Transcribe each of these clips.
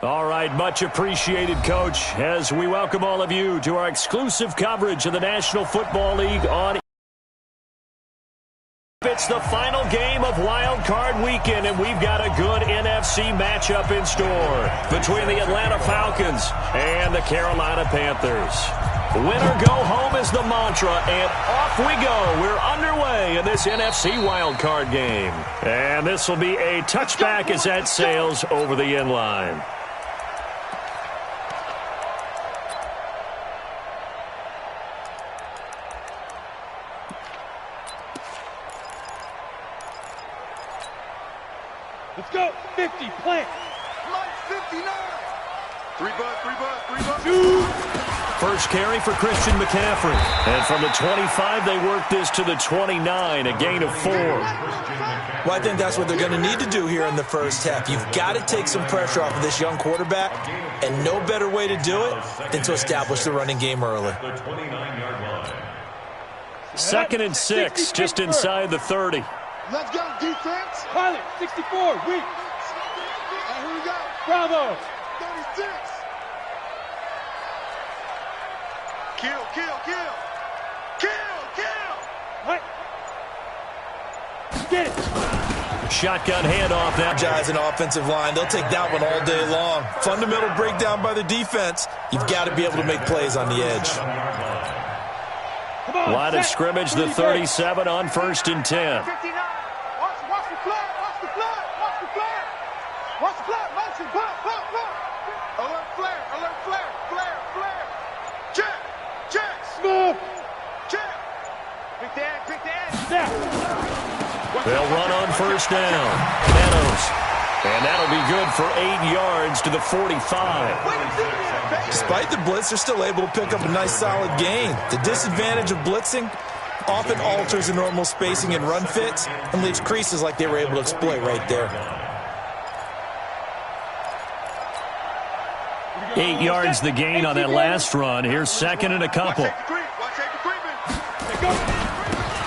All right, much appreciated, Coach, as we welcome all of you to our exclusive coverage of the National Football League on. It's the final game of Wild Card Weekend, and we've got a good NFC matchup in store between the Atlanta Falcons and the Carolina Panthers. Win or go home is the mantra, and off we go. We're underway in this NFC Wildcard game. And this will be a touchback as that sails over the end line. Let's go. 50, plant. Line 59. 3 butt. First carry for Christian McCaffrey. And from the 25, they work this to the 29, a gain of 4. Well, I think that's what they're going to need to do here in the first half. You've got to take some pressure off of this young quarterback, and no better way to do it than to establish the running game early. 2nd and 6, just inside the 30. Let's go, defense. Pilot, 64, weak. Here we go. Bravo. 36. Kill. Right. Get it. Shotgun handoff now. An offensive line. They'll take that one all day long. Fundamental breakdown by the defense. You've got to be able to make plays on the edge. Line of scrimmage, the 37 on 1st and 10. 59. Watch the flag. Motion. Alert flare. Check. Smooth. Check. Pick the edge. Snap. They'll run on 1st down. Meadows. And that'll be good for 8 yards to the 45. Despite the blitz, they're still able to pick up a nice solid gain. The disadvantage of blitzing often alters the normal spacing and run fits and leaves creases like they were able to exploit right there. 8 yards the gain on that last run. Here's 2nd and a couple.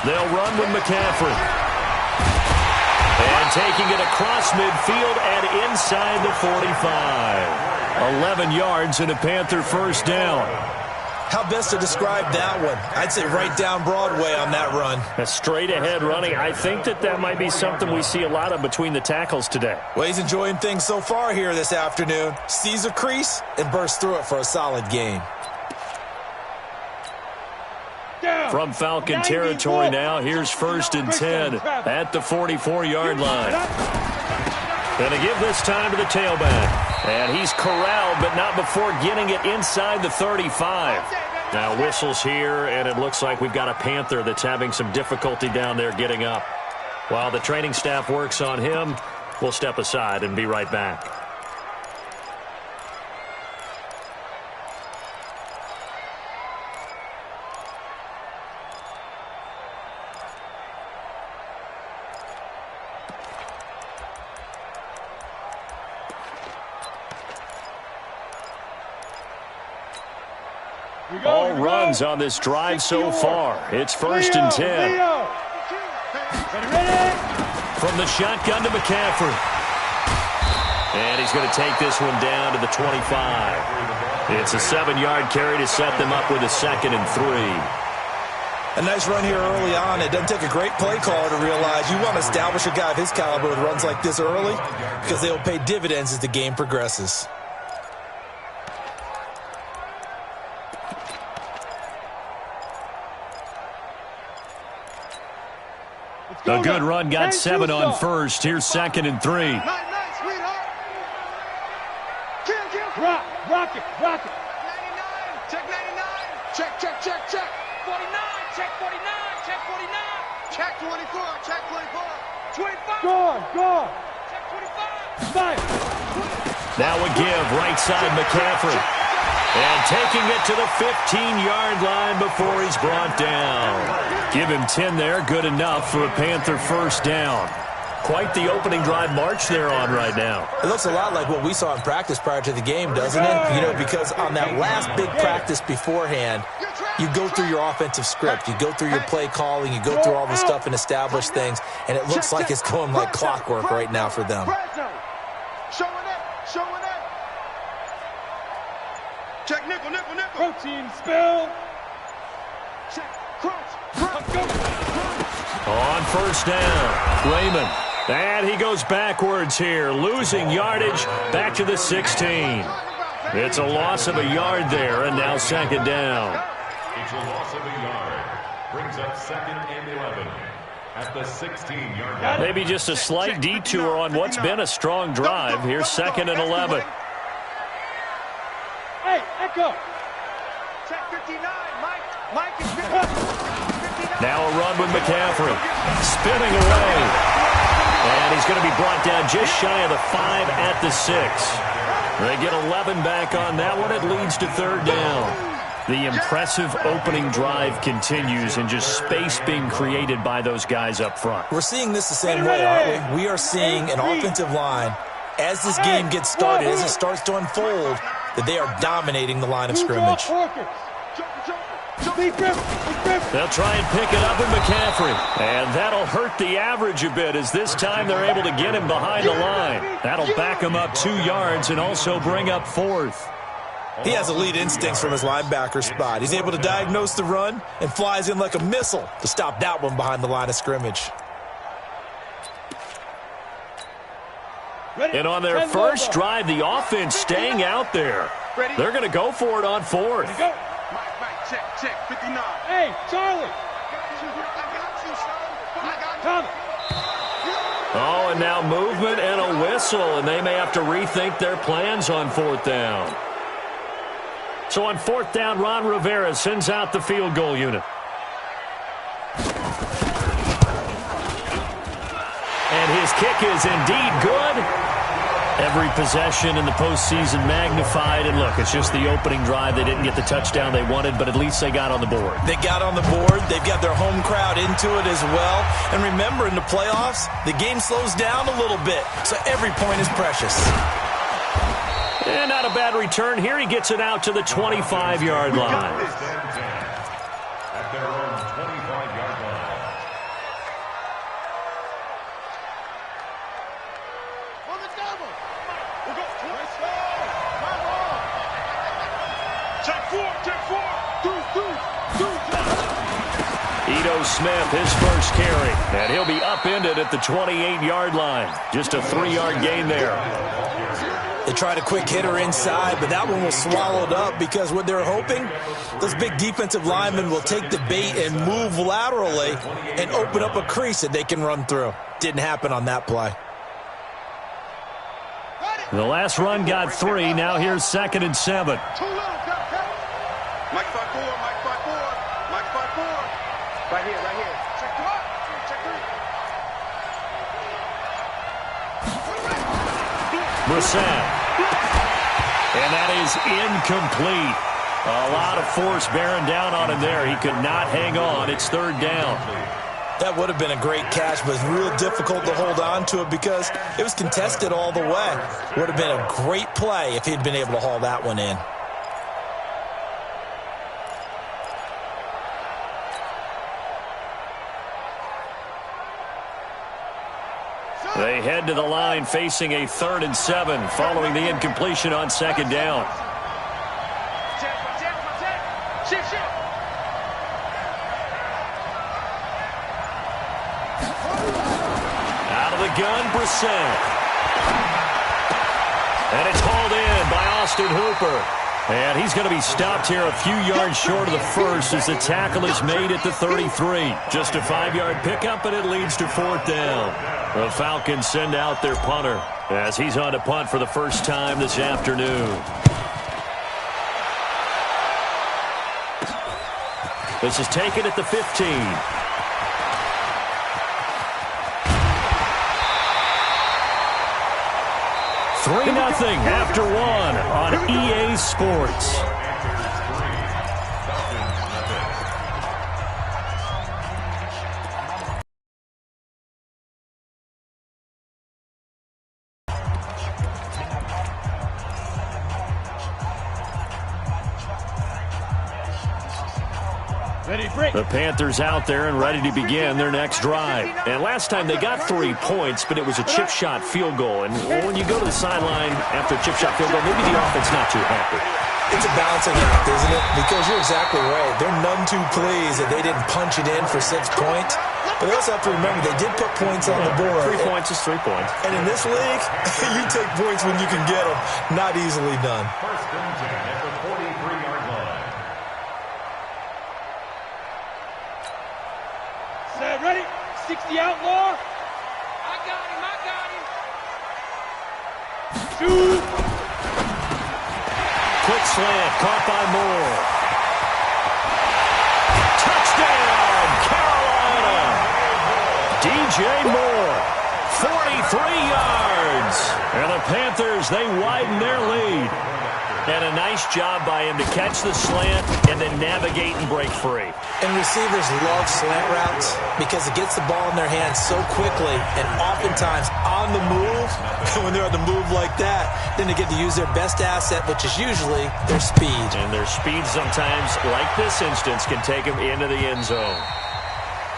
They'll run with McCaffrey. And taking it across midfield and inside the 45. 11 yards and a Panther first down. How best to describe that one? I'd say right down Broadway on that run. A straight ahead running. I think that might be something we see a lot of between the tackles today. Well, he's enjoying things so far here this afternoon. Sees a crease and bursts through it for a solid gain. From Falcon territory now, here's 1st and 10 at the 44-yard line. Going to give this time to the tailback. And he's corralled, but not before getting it inside the 35. Now whistles here, and it looks like we've got a Panther that's having some difficulty down there getting up. While the training staff works on him, we'll step aside and be right back. All runs on this drive so far. It's 1st and 10. From the shotgun to McCaffrey. And he's going to take this one down to the 25. It's a 7-yard carry to set them up with a 2nd and 3. A nice run here early on. It doesn't take a great play caller to realize you want to establish a guy of his caliber with runs like this early because they will pay dividends as the game progresses. A good run, got 7 on 1st. Here's 2nd and 3. Nice, sweetheart. Kill. Rock it. 99. Check 99. Check. 49. Check 49. Check 49. Check 24. Check 24. 25. Gone. Check 25. Fire. Now a give, right side McCaffrey. And taking it to the 15-yard line before he's brought down. Give him 10 there, good enough for a Panther first down. Quite the opening drive march they're on right now. It looks a lot like what we saw in practice prior to the game, doesn't it? You know, because on that last big practice beforehand, you go through your offensive script, you go through your play calling, you go through all the stuff and establish things, and it looks like it's going like clockwork right now for them. Showing it. Check nickel, nickel, nickel. Protein spill. Check crunch, crunch. On first down, Raymond. And he goes backwards here, losing yardage back to the 16. It's a loss of a yard there, and now second down. It's a loss of a yard. Brings up 2nd and 11 at the 16-yard line. Maybe just a slight detour on what's been a strong drive. Here's 2nd and 11. Hey, Echo. Check 59, Mike. Mike is 59. Now a run with McCaffrey. Spinning away. And he's going to be brought down just shy of the 5 at the 6. They get 11 back on that one. It leads to third down. The impressive opening drive continues, and just space being created by those guys up front. We're seeing this the same way, aren't we? We are seeing an offensive line, as this game gets started, as it starts to unfold, that they are dominating the line of scrimmage. They'll try and pick it up with McCaffrey. And that'll hurt the average a bit, as this time they're able to get him behind the line. That'll back him up 2 yards and also bring up 4th. He has elite instincts from his linebacker spot. He's able to diagnose the run and flies in like a missile to stop that one behind the line of scrimmage. And on their first drive, the offense staying out there. They're going to go for it on 4th. Mike, check, 59. Hey, Charlie. Tommy. Oh, and now movement and a whistle, and they may have to rethink their plans on 4th down. So on 4th down, Ron Rivera sends out the field goal unit. And his kick is indeed good. Every possession in the postseason magnified. And look, it's just the opening drive. They didn't get the touchdown they wanted, but at least they got on the board. They got on the board. They've got their home crowd into it as well. And remember, in the playoffs, the game slows down a little bit, so every point is precious. And not a bad return here. He gets it out to the 25-yard line. At their own 25-yard line. On the double. We'll go. Check 4. Ito Smith, his first carry. And he'll be upended at the 28-yard line. Just a 3-yard gain there. They tried a quick hitter inside, but that one was swallowed up because what they're hoping, those big defensive linemen will take the bait and move laterally and open up a crease that they can run through. Didn't happen on that play. The last run got 3. Now here's 2nd and 7. Mike 5-4. Right here. Check 3. Brissett. And that is incomplete. A lot of force bearing down on him there. He could not hang on. It's third down. That would have been a great catch, but it's real difficult to hold on to it because it was contested all the way. Would have been a great play if he'd been able to haul that one in. They head to the line facing a 3rd and 7 following the incompletion on 2nd down. Shift. Out of the gun, Brissett. And it's hauled in by Austin Hooper. And he's going to be stopped here a few yards short of the first as the tackle is made at the 33. Just a 5-yard pickup, and it leads to 4th down. The Falcons send out their punter as he's on to punt for the first time this afternoon. This is taken at the 15. 3-0 after 1 on EA Sports. The Panthers out there and ready to begin their next drive. And last time they got 3 points, but it was a chip shot field goal. And when you go to the sideline after a chip shot field goal, maybe the offense not too happy. It's a balancing act, isn't it? Because you're exactly right. They're none too pleased that they didn't punch it in for 6 points. But they also have to remember they did put points on the board. 3 points is 3 points. And in this league, you take points when you can get them. Not easily done. First and 10 at the 43-yard line. Set, ready? 60 outlaw. I got him. Shoot. Quick slant, caught by Moore. Touchdown, Carolina! DJ Moore, 43 yards. And the Panthers, they widen their lead. And a nice job by him to catch the slant and then navigate and break free. And receivers love slant routes because it gets the ball in their hands so quickly and oftentimes on the move. And when they're on the move like that, then they get to use their best asset, which is usually their speed. And their speed sometimes, like this instance, can take them into the end zone.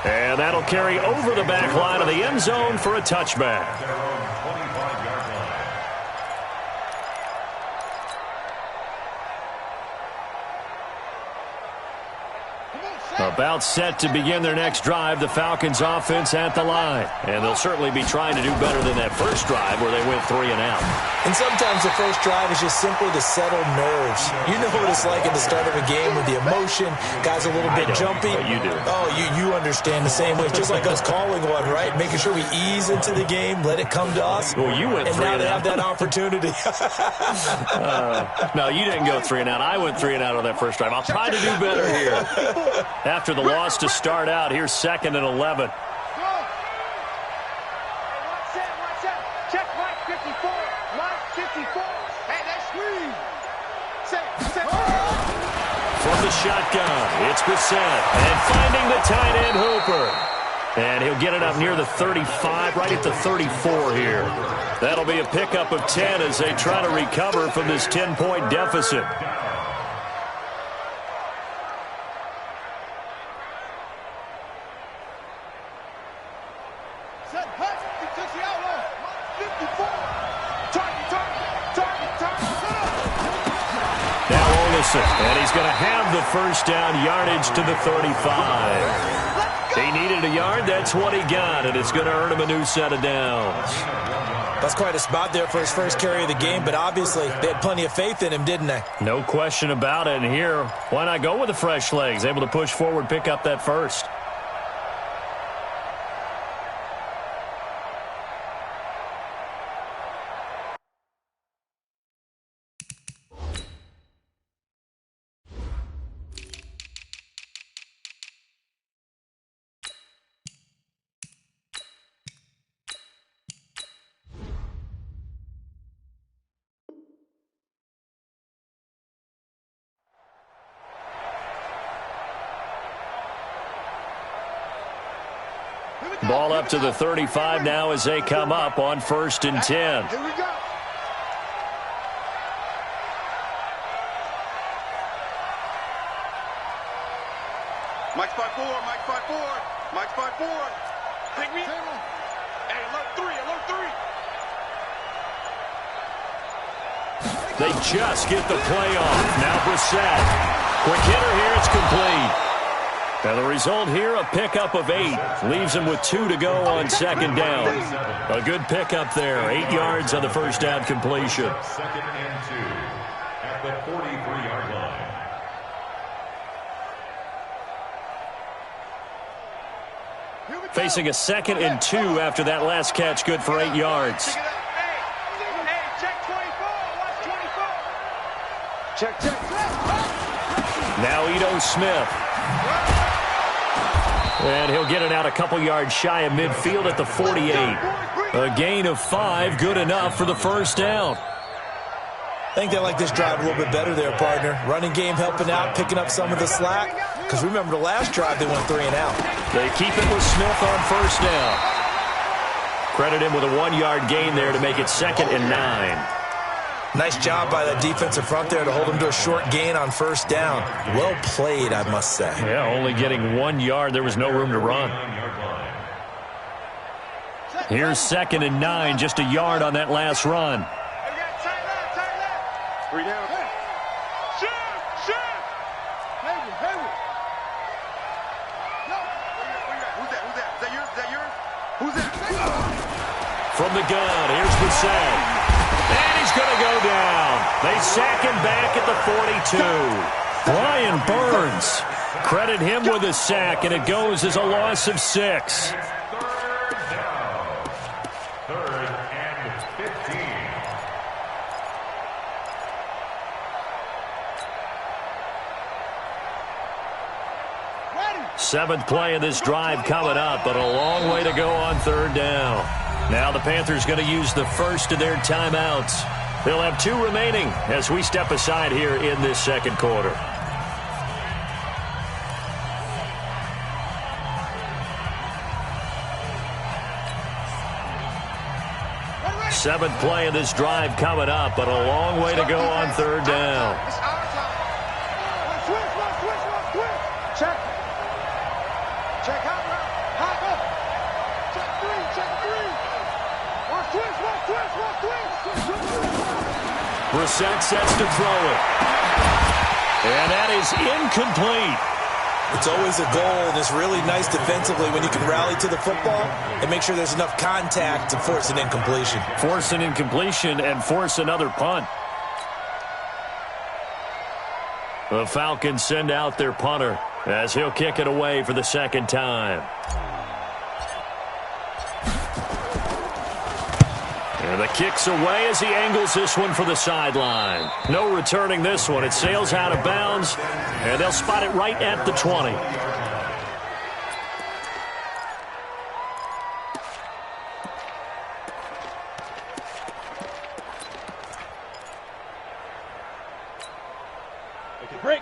And that'll carry over the back line of the end zone for a touchback. About set to begin their next drive, the Falcons offense at the line. And they'll certainly be trying to do better than that first drive where they went 3 and out. And sometimes the first drive is just simply to settle nerves. You know what it's like at the start of a game with the emotion, guys a little bit jumpy. But you do. Oh, you understand the same way. Just like us calling one, right? Making sure we ease into the game, let it come to us. Well, you went 3 and out. And now they have that opportunity. No, you didn't go 3 and out. I went 3 and out on that first drive. I'll try to do better here. After the loss to start out, here's 2nd and 11. One set. Check Mike 54. Mike 54. Hey, that's sweet. Set. From the shotgun, it's Bissett. And finding the tight end, Hooper. And he'll get it up near the 35, right at the 34 here. That'll be a pickup of 10 as they try to recover from this 10-point deficit. And he's going to have the first down, yardage to the 35. He needed a yard. That's what he got, and it's going to earn him a new set of downs. That's quite a spot there for his first carry of the game, but obviously they had plenty of faith in him, didn't they? No question about it. And here, why not go with the fresh legs? Able to push forward, pick up that first. Ball up to the 35 now as they come up on 1st and 10. Here we go. Mike's 5-4. Mike's 5-4. Pick me. Hey, alert 3. They just get the play off. Now Brissett. Quick hitter here. It's complete. And the result here, a pickup of 8. Leaves him with 2 to go on 2nd down. A good pickup there. 8 yards on the first down completion. 2nd and 2 at the 43-yard line. Facing a 2nd and 2 after that last catch. Good for 8 yards. Hey, check 24. Watch 24. Check. Now Ito Smith. And he'll get it out a couple yards shy of midfield at the 48. A gain of 5, good enough for the first down. I think they like this drive a little bit better there, partner. Running game helping out, picking up some of the slack. Because remember the last drive, they went 3 and out. They keep it with Smith on first down. Credit him with a 1-yard gain there to make it 2nd and 9. Nice job by that defensive front there to hold him to a short gain on first down. Well played, I must say. Yeah, only getting 1 yard. There was no room to run. Here's 2nd and 9, just a yard on that last run. 3 down. Hayward. No. Who's that? Is that yours? Who's that? From the gun, here's the sack. And he's going to go down. They sack him back at the 42. Brian Burns. Credit him with a sack, and it goes as a loss of 6. Third and 15. Seventh play of this drive coming up, but a long way to go on third down. Now the Panthers going to use the first of their timeouts. They'll have 2 remaining as we step aside here in this second quarter. Seventh play of this drive coming up, but a long way to go on third down. Check. Check hot up. Check 3. Brissett sets to throw it. And that is incomplete. It's always a goal, and it's really nice defensively when you can rally to the football and make sure there's enough contact to force an incompletion. Force an incompletion and force another punt. The Falcons send out their punter as he'll kick it away for the second time. And the kick's away as he angles this one for the sideline. No returning this one. It sails out of bounds, and they'll spot it right at the 20.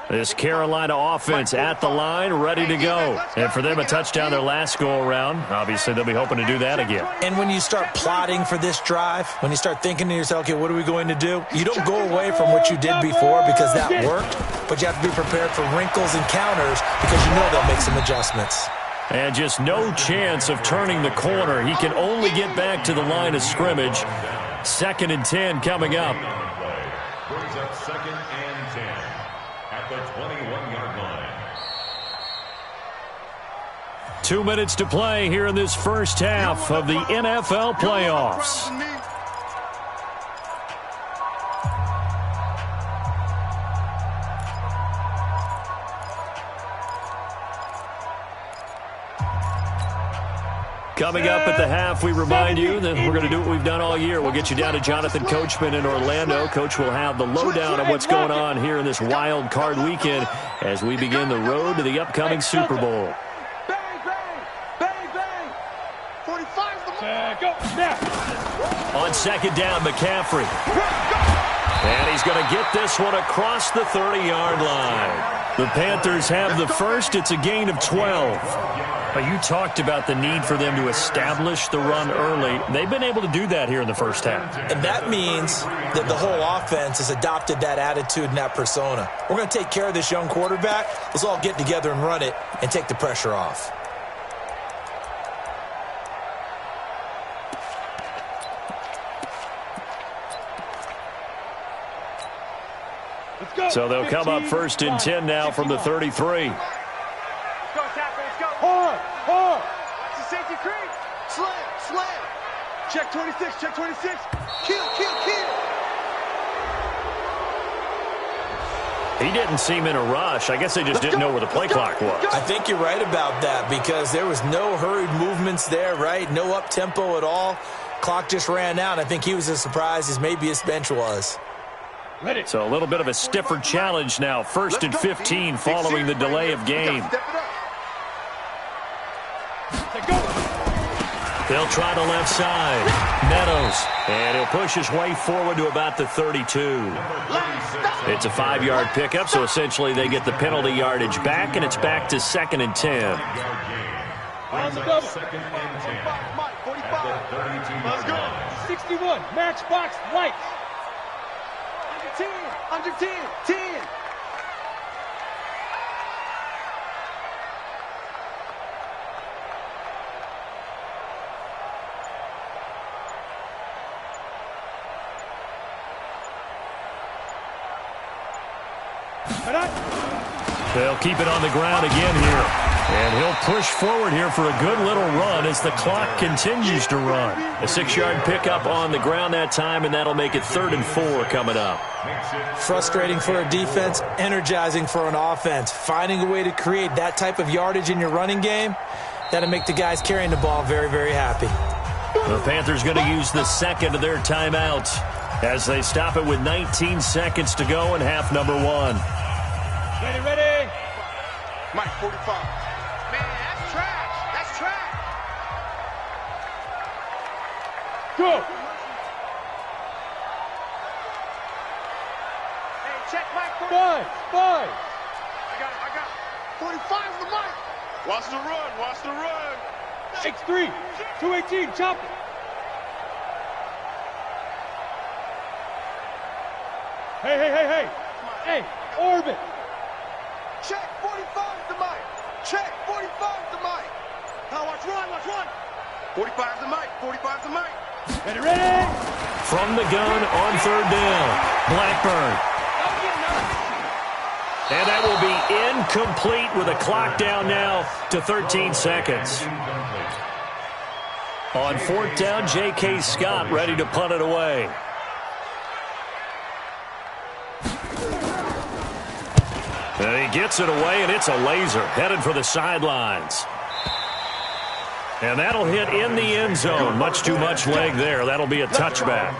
This Carolina offense at the line, ready to go. And for them, a touchdown their last go-around. Obviously, they'll be hoping to do that again. And when you start plotting for this drive, when you start thinking to yourself, okay, what are we going to do? You don't go away from what you did before because that worked, but you have to be prepared for wrinkles and counters because you know they'll make some adjustments. And just no chance of turning the corner. He can only get back to the line of scrimmage. 2nd and 10 coming up. Brings up 2nd and 10 at the 21-yard line. 2 minutes to play here in this first half of the NFL playoffs. Coming up at the half, we remind you that we're going to do what we've done all year. We'll get you down to Jonathan Coachman in Orlando. Coach will have the lowdown on what's going on here in this wild card weekend as we begin the road to the upcoming Super Bowl. Bang, bang, bang, bang. 45's the mark. Go, snap. On second down, McCaffrey. And he's going to get this one across the 30-yard line. The Panthers have the first. It's a gain of 12. You talked about the need for them to establish the run early. They've been able to do that here in the first half. And that means that the whole offense has adopted that attitude and that persona. We're going to take care of this young quarterback. Let's all get together and run it and take the pressure off. So they'll come up 1st and 10 now from the 33. Hard. It's a safety creep. Slam. Check 26. Kill. He didn't seem in a rush. I guess they just didn't know where the play clock was. I think you're right about that because there was no hurried movements there, right? No up-tempo at all. Clock just ran out. I think he was as surprised as maybe his bench was. So a little bit of a stiffer challenge now. 1st and 15 following the delay of game. They'll try the left side. Meadows. And he'll push his way forward to about the 32. It's a 5-yard pickup, so essentially they get the penalty yardage back, and it's back to 2nd and 10. On the double. 2nd and 10 at the 32-yard line. 61, matchbox lights. Under 10. They'll keep it on the ground again here. And he'll push forward here for a good little run as the clock continues to run. A 6-yard pickup on the ground that time, and that'll make it 3rd and 4 coming up. Frustrating for a defense, energizing for an offense. Finding a way to create that type of yardage in your running game, that'll make the guys carrying the ball very, very happy. The Panthers going to use the second of their timeouts as they stop it with 19 seconds to go in half number 1. Ready. Mike, 45. Man, that's trash. That's trash. Go. Hey, check Mike. 5. I got it. 45 is the mic. Watch the run. X3. 218. Chop it. Hey, orbit. Check 45 is the mic. Check 45 is the mic. Now watch run. 45 is the mic. Ready. From the gun on 3rd down, Blackburn. And that will be incomplete with a clock down now to 13 seconds. On 4th down, J.K. Scott ready to punt it away. And he gets it away, and it's a laser headed for the sidelines. And that'll hit in the end zone. Much too much leg there. That'll be a touchback.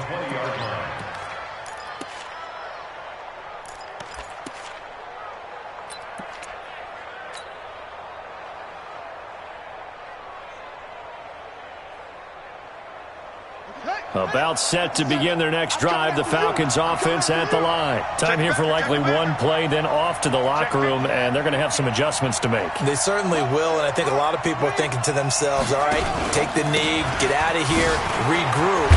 About set to begin their next drive. The Falcons offense at the line. Time here for likely one play, then off to the locker room, and they're going to have some adjustments to make. They certainly will, and I think a lot of people are thinking to themselves, all right, take the knee, get out of here, regroup.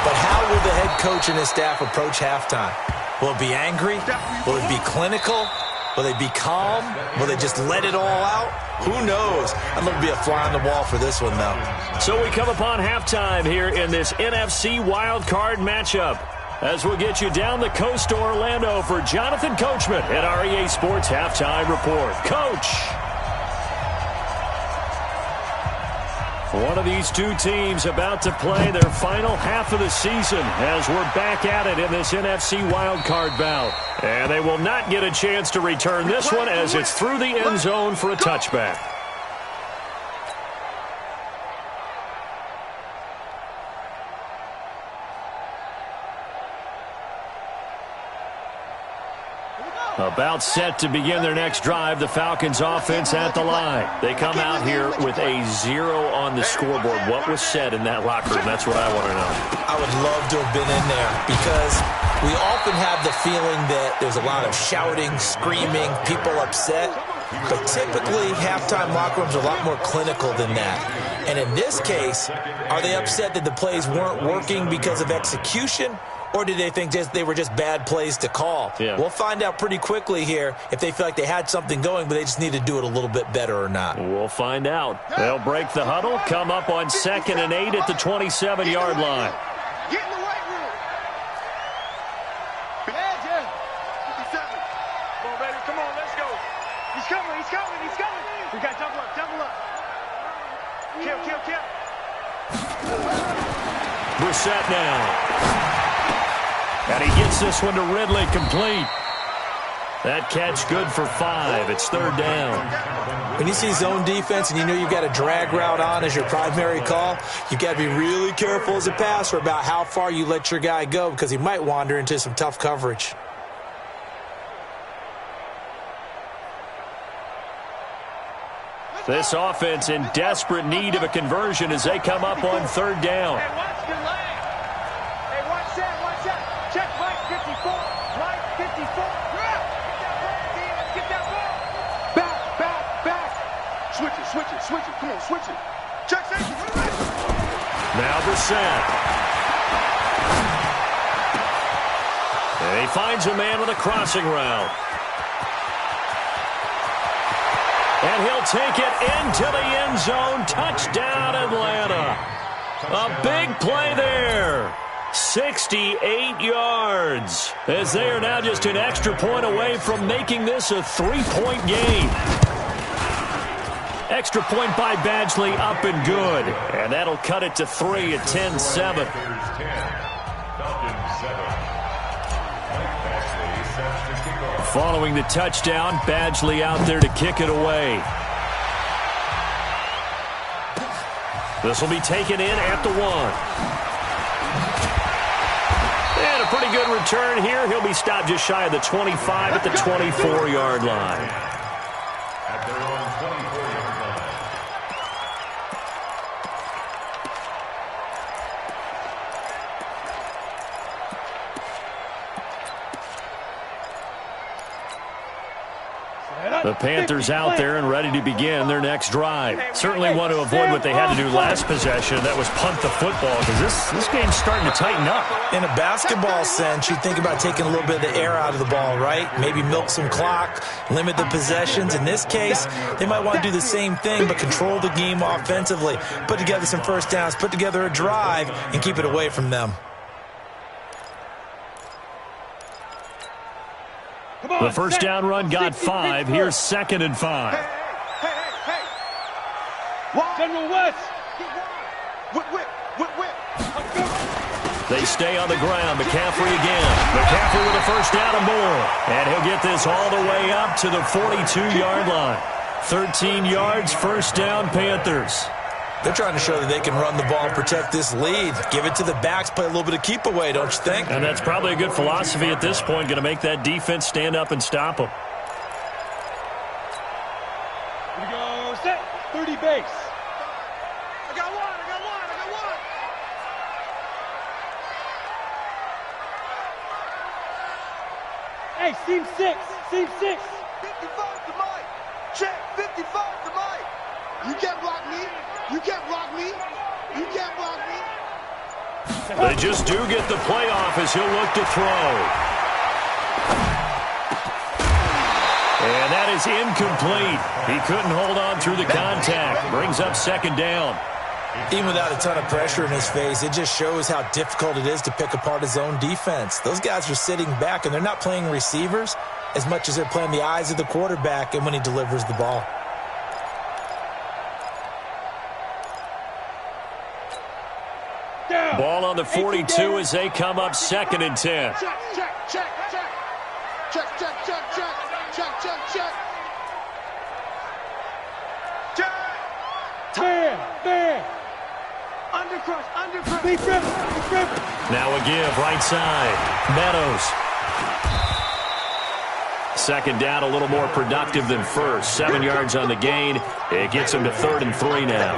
But how will the head coach and his staff approach halftime? Will it be angry? Will it be clinical? Will they be calm? Will they just let it all out? Who knows? I'm going to be a fly on the wall for this one, though. So we come upon halftime here in this NFC Wildcard matchup as we'll get you down the coast to Orlando for Jonathan Coachman at our EA Sports Halftime Report. Coach! One of these two teams about to play their final half of the season as we're back at it in this NFC Wildcard bout. And they will not get a chance to return this one as it's through the end zone for a touchback. About set to begin their next drive, the Falcons offense at the line. They come out here with a 0 on the scoreboard. What was said in that locker room? That's what I want to know. I would love to have been in there because we often have the feeling that there's a lot of shouting, screaming, people upset. But typically, halftime locker rooms are a lot more clinical than that. And in this case, are they upset that the plays weren't working because of execution? Or did they think they were just bad plays to call? Yeah. We'll find out pretty quickly here if they feel like they had something going, but they just need to do it a little bit better or not. We'll find out. They'll break the huddle, come up on 2nd and 8 at the 27-yard line. Get in the weight room. 57. Come on, baby. Come on, let's go. He's coming. We got double up. Kill. Brissett now. And he gets this one to Ridley, complete. That catch good for 5. It's 3rd down. When you see zone defense and you know you've got a drag route on as your primary call, you've got to be really careful as a passer about how far you let your guy go because he might wander into some tough coverage. This offense in desperate need of a conversion as they come up on 3rd down. Hey, watch the leg. Hey, watch that. Check Mike 54. Mike 54. Get that ball. Back. Switch it. Come on, switch it. Check safety. Now Brissett. And he finds a man with a crossing route. And he'll take it into the end zone. Touchdown, Atlanta. A big play there. 68 yards, as they are now just an extra point away from making this a 3-point game. Extra point by Badgley, up and good. And that'll cut it to 3 at 10-7. Following the touchdown, Badgley out there to kick it away. This will be taken in at the 1. And a pretty good return here. He'll be stopped just shy of the 25 at the 24-yard line. At their own 24-yard line. The Panthers out there and ready to begin their next drive. Certainly want to avoid what they had to do last possession. That was punt the football, because this game's starting to tighten up. In a basketball sense, you think about taking a little bit of the air out of the ball, right? Maybe milk some clock, limit the possessions. In this case, they might want to do the same thing, but control the game offensively. Put together some first downs, put together a drive, and keep it away from them. The first down run got 5. Here's 2nd and 5. Hey. General West. Whip. They stay on the ground. McCaffrey again. McCaffrey with a first down and more. And he'll get this all the way up to the 42-yard line. 13 yards, first down, Panthers. They're trying to show that they can run the ball and protect this lead. Give it to the backs, play a little bit of keep away, don't you think? And that's probably a good philosophy at this point, going to make that defense stand up and stop them. Here we go, set, 30 base. I got one. Hey, seam 6. 55 to Mike. Check, 55 to Mike. You can't block me. They just do get the playoff as he'll look to throw. And that is incomplete. He couldn't hold on through the contact. Brings up 2nd down. Even without a ton of pressure in his face, it just shows how difficult it is to pick apart his own defense. Those guys are sitting back, and they're not playing receivers as much as they're playing the eyes of the quarterback and when he delivers the ball. Ball on the 42 as they come up 2nd and 10. Check. Man. Undercrush. Big rip. Now a give, right side. Meadows. 2nd down, a little more productive than first. 7 yards on the gain. It gets him to 3rd and 3 now.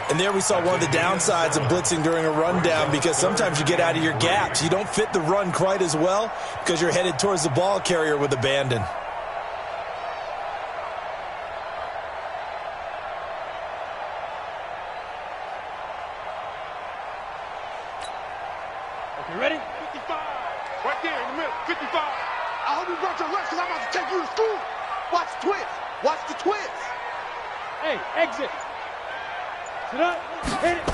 And there we saw one of the downsides of blitzing during a rundown, because sometimes you get out of your gaps. You don't fit the run quite as well because you're headed towards the ball carrier with abandon. Okay, ready? 55. Right there in the middle. 55. I hope you brought your lunch because I'm about to take you to school. Watch the twist. Hey, exit. Sit up. Hit it.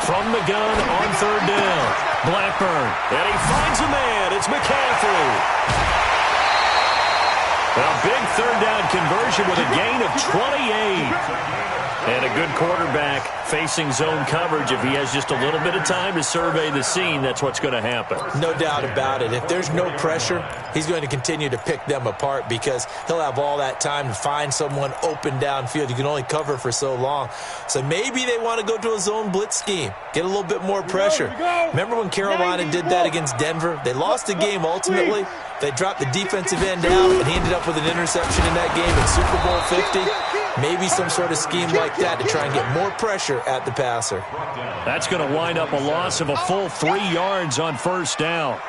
From the gun on 3rd down. Blackburn. And he finds a man. It's McCaffrey. A big 3rd down conversion with a gain of 28. And a good quarterback facing zone coverage. If he has just a little bit of time to survey the scene, that's what's going to happen. No doubt about it. If there's no pressure, he's going to continue to pick them apart because he'll have all that time to find someone open downfield. You can only cover for so long. So maybe they want to go to a zone blitz scheme, get a little bit more pressure. Remember when Carolina did that against Denver? They lost the game ultimately. They dropped the defensive end out, and he ended up with an interception in that game in Super Bowl 50. Maybe some sort of scheme like that to try and get more pressure at the passer. That's going to wind up a loss of a full 3 yards on 1st down.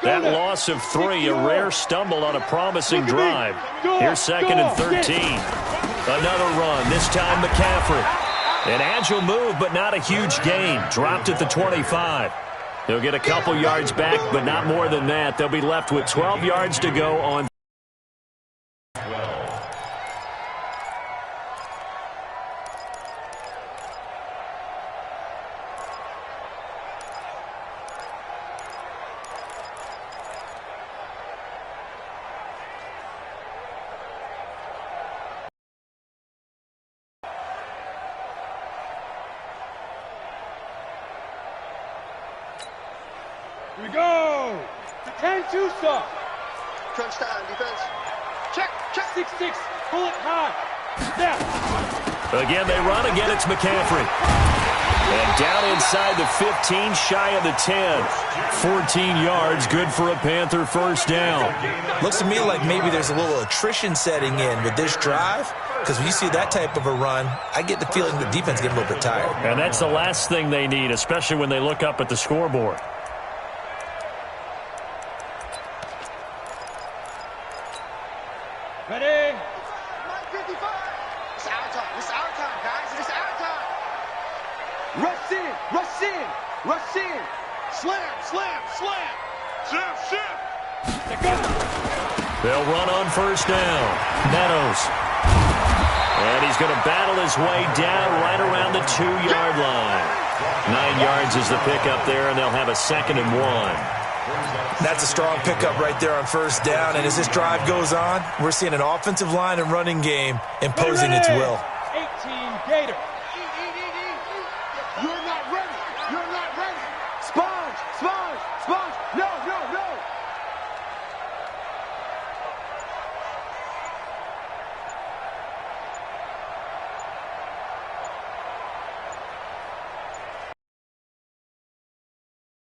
That loss of 3, a rare stumble on a promising drive. Here's 2nd and 13. Another run, this time McCaffrey. An agile move, but not a huge gain. Dropped at the 25. They'll get a couple yards back, but not more than that. They'll be left with 12 yards to go on. Here we go. 10-2 soft. Crunch time, defense. Check, check. 6-6, pull it high. Snap. Again, they run. Again, it's McCaffrey. And down inside the 15, shy of the 10. 14 yards, good for a Panther first down. Looks to me like maybe there's a little attrition setting in with this drive, because when you see that type of a run, I get the feeling the defense getting a little bit tired. And that's the last thing they need, especially when they look up at the scoreboard. Ready? 55. It's our time. It's our time, guys. It's our time. Rush in, rush in, rush in. Slam, slam, slam. Slam, slam. Let go. They'll run on first down. Meadows. And he's going to battle his way down right around the 2-yard line. 9 yards is the pickup there, and they'll have a 2nd and 1. That's a strong pickup right there on first down. And as this drive goes on, we're seeing an offensive line and running game imposing its will. 18 Gators. You're not ready. You're not ready. Sponge, sponge, sponge. No, no, no.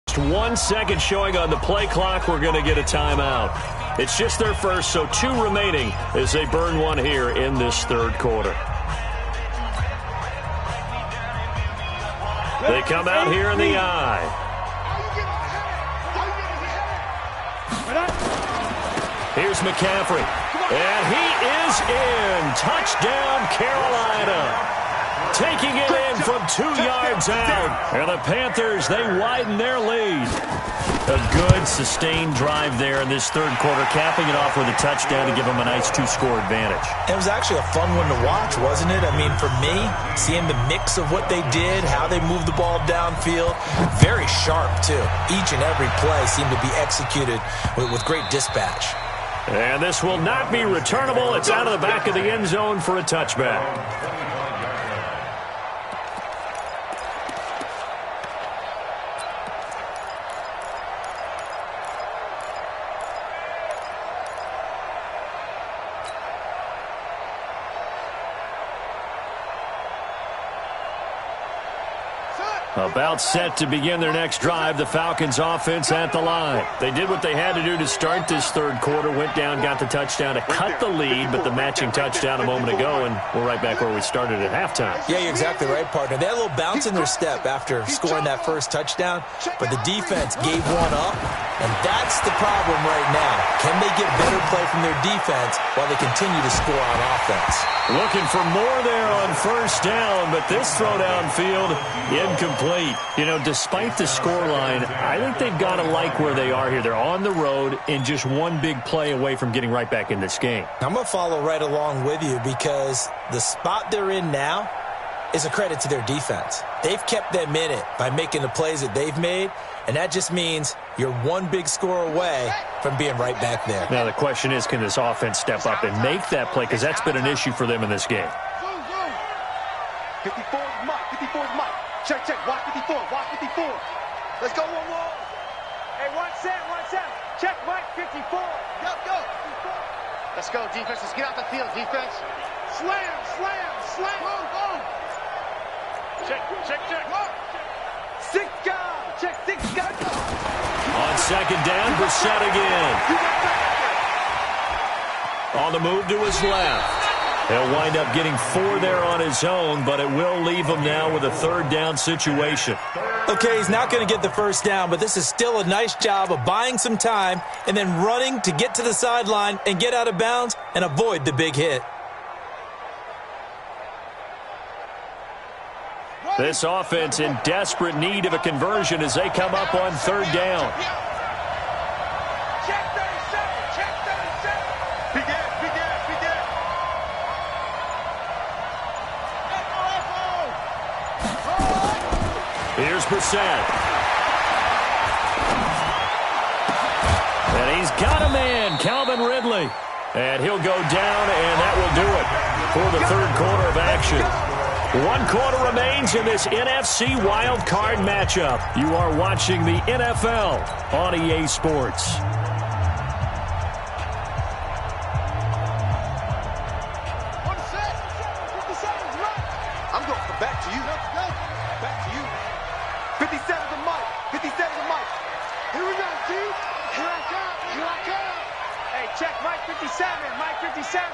Just 1 second showing on the play clock. We're going to get a timeout. It's just their first, so 2 remaining as they burn one here in this third quarter. They come out here in the eye. Here's McCaffrey. And he is in. Touchdown, Carolina. Taking it in from 2 yards out. And the Panthers, they widen their lead. A good, sustained drive there in this third quarter, capping it off with a touchdown to give them a nice 2-score advantage. It was actually a fun one to watch, wasn't it? I mean, for me, seeing the mix of what they did, how they moved the ball downfield, very sharp, too. Each and every play seemed to be executed with great dispatch. And this will not be returnable. It's out of the back of the end zone for a touchback. About set to begin their next drive, the Falcons offense at the line. They did what they had to do to start this third quarter, went down, got the touchdown to cut the lead, but the matching touchdown a moment ago, and we're right back where we started at halftime. Yeah, you're exactly right, partner. They had a little bounce in their step after scoring that first touchdown, but the defense gave one up, and that's the problem right now. Can they get better play from their defense while they continue to score on offense? Looking for more there on first down, but this throw downfield, incomplete. You know, despite the scoreline, I think they've got to like where they are here. They're on the road and just one big play away from getting right back in this game. I'm going to follow right along with you because the spot they're in now is a credit to their defense. They've kept them in it by making the plays that they've made, and that just means you're one big score away from being right back there. Now the question is, can this offense step up and make that play? Because that's been an issue for them in this game. 54 is Mike. 54 is Mike. Check, check. Watch 54. Watch 54. Let's go, one more. Hey, 1 set. Check, Mike, 54. Go, go. Let's go, defense. Let's get out the field, defense. Slam, slam, slam. Boom, boom. Check. 6 guys. Check, 6 guys. On second down, Brissett again. On the move to his left. He'll wind up getting 4 there on his own, but it will leave him now with a third down situation. Okay, he's not going to get the first down, but this is still a nice job of buying some time and then running to get to the sideline and get out of bounds and avoid the big hit. This offense in desperate need of a conversion as they come up on third down. Check 37. Check 37. Begin. Here's Brissett. And he's got a man, Calvin Ridley. And he'll go down, and that will do it for the third quarter of action. 1 quarter remains in this NFC Wildcard matchup. You are watching the NFL on EA Sports. I'm going back to you. Back to you. 57 to Mike. 57 to Mike. Here we go, dude. Here I come. Here I come. Hey, check Mike 57. Mike 57.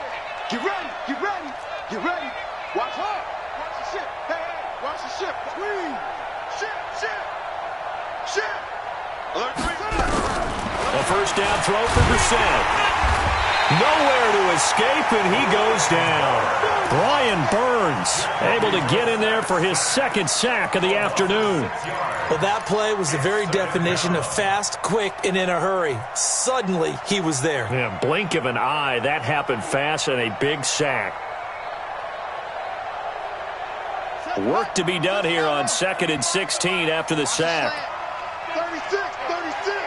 Get ready. Get ready. Get ready. Watch hard. Watch the ship. Hey, hey. Watch the ship. Swing. Ship. Ship. Ship. Alert 3. A first down throw for Brissett. Nowhere to escape, and he goes down. Brian Burns able to get in there for his second sack of the afternoon. Well, that play was the very definition of fast, quick, and in a hurry. Suddenly, he was there. Yeah, blink of an eye, that happened fast, and a big sack. Work to be done here on 2nd and 16 after the sack. 36. 36.